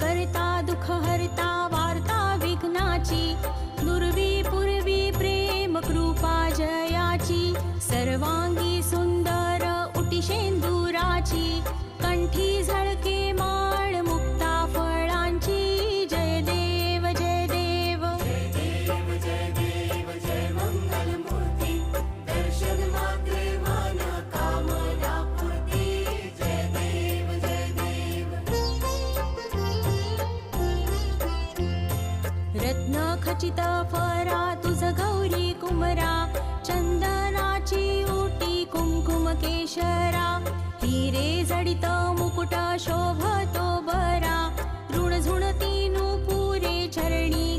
करता दुःख हरता वार्ता विघ्नाची, दुर्वी पूर्वी प्रेम कृपा जयाची, सर्वांगी सुंदर उटी शेंदुराची, कंठी झळके माळ मुक्ता फळांची, जय देव जय देव जय देव जय देव जय मंगल मूर्ती, दर्शन मात्रे मन कामना पूर्ती, जय देव जय देव. रत्न खचित फरा तुझ गौरी कुमरा, चंदनाची ओटी कुंकुम केशरा, हिरे जडित मुकुट शोभतो बरा, ऋण झुणती नुपुरे चरणी